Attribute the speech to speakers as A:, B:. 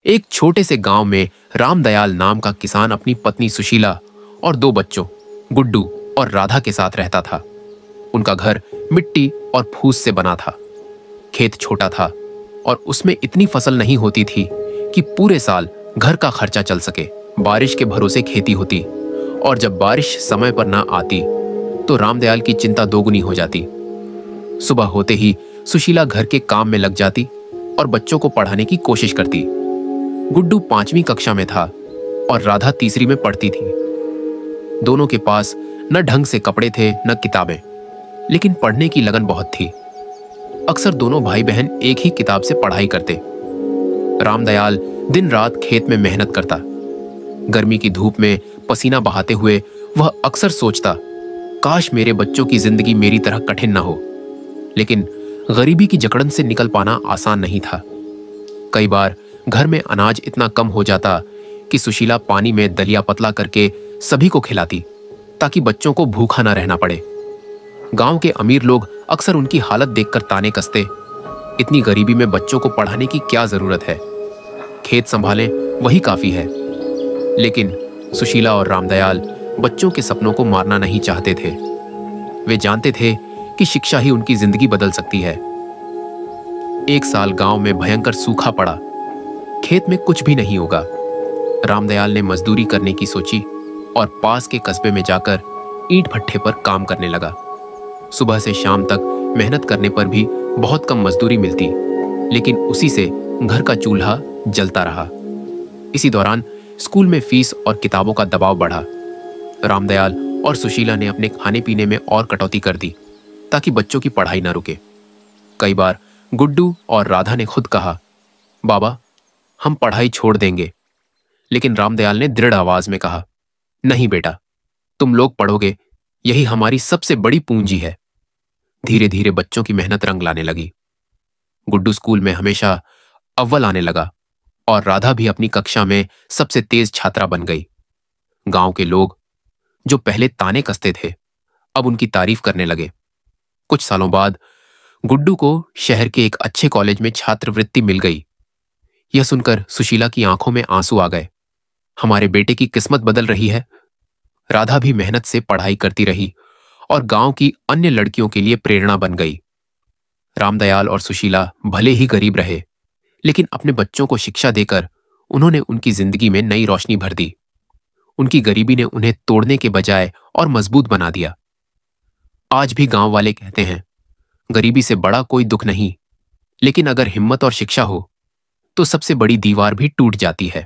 A: एक छोटे से गांव में रामदयाल नाम का किसान अपनी पत्नी सुशीला और दो बच्चों गुड्डू और राधा के साथ रहता था। उनका घर मिट्टी और फूस से बना था। खेत छोटा था और उसमें इतनी फसल नहीं होती थी कि पूरे साल घर का खर्चा चल सके। बारिश के भरोसे खेती होती और जब बारिश समय पर ना आती तो रामदयाल की चिंता दोगुनी हो जाती। सुबह होते ही सुशीला घर के काम में लग जाती और बच्चों को पढ़ाने की कोशिश करती। गुड्डू 5वीं कक्षा में था और राधा तीसरी में पढ़ती थी। दोनों के पास न ढंग से कपड़े थे न किताबें, लेकिन पढ़ने की लगन बहुत थी। अक्सर दोनों भाई बहन एक ही किताब से पढ़ाई करते। रामदयाल दिन रात खेत में मेहनत करता। गर्मी की धूप में पसीना बहाते हुए वह अक्सर सोचता, काश मेरे बच्चों की जिंदगी मेरी तरह कठिन न हो। लेकिन गरीबी की जकड़न से निकल पाना आसान नहीं था। कई बार घर में अनाज इतना कम हो जाता कि सुशीला पानी में दलिया पतला करके सभी को खिलाती ताकि बच्चों को भूखा न रहना पड़े। गांव के अमीर लोग अक्सर उनकी हालत देखकर ताने कसते, इतनी गरीबी में बच्चों को पढ़ाने की क्या जरूरत है, खेत संभालें वही काफी है। लेकिन सुशीला और रामदयाल बच्चों के सपनों को मारना नहीं चाहते थे। वे जानते थे कि शिक्षा ही उनकी जिंदगी बदल सकती है। एक साल गांव में भयंकर सूखा पड़ा। खेत में कुछ भी नहीं होगा। रामदयाल ने मजदूरी करने की सोची और पास के कस्बे में जाकर ईंट भट्ठे पर काम करने लगा। सुबह से शाम तक मेहनत करने पर भी बहुत कम मजदूरी मिलती, लेकिन उसी से घर का चूल्हा जलता रहा। इसी दौरान स्कूल में फीस और किताबों का दबाव बढ़ा। रामदयाल और सुशीला ने अपने खाने पीने में और कटौती कर दी ताकि बच्चों की पढ़ाई न रुके। कई बार गुड्डू और राधा ने खुद कहा, बाबा हम पढ़ाई छोड़ देंगे। लेकिन रामदयाल ने दृढ़ आवाज में कहा, नहीं बेटा, तुम लोग पढ़ोगे, यही हमारी सबसे बड़ी पूंजी है। धीरे धीरे बच्चों की मेहनत रंग लाने लगी। गुड्डू स्कूल में हमेशा अव्वल आने लगा और राधा भी अपनी कक्षा में सबसे तेज छात्रा बन गई। गांव के लोग जो पहले ताने कसते थे अब उनकी तारीफ करने लगे। कुछ सालों बाद गुड्डू को शहर के एक अच्छे कॉलेज में छात्रवृत्ति मिल गई। यह सुनकर सुशीला की आंखों में आंसू आ गए। हमारे बेटे की किस्मत बदल रही है। राधा भी मेहनत से पढ़ाई करती रही और गांव की अन्य लड़कियों के लिए प्रेरणा बन गई। रामदयाल और सुशीला भले ही गरीब रहे, लेकिन अपने बच्चों को शिक्षा देकर उन्होंने उनकी जिंदगी में नई रोशनी भर दी। उनकी गरीबी ने उन्हें तोड़ने के बजाय और मजबूत बना दिया। आज भी गांव वाले कहते हैं, गरीबी से बड़ा कोई दुख नहीं, लेकिन अगर हिम्मत और शिक्षा हो तो सबसे बड़ी दीवार भी टूट जाती है।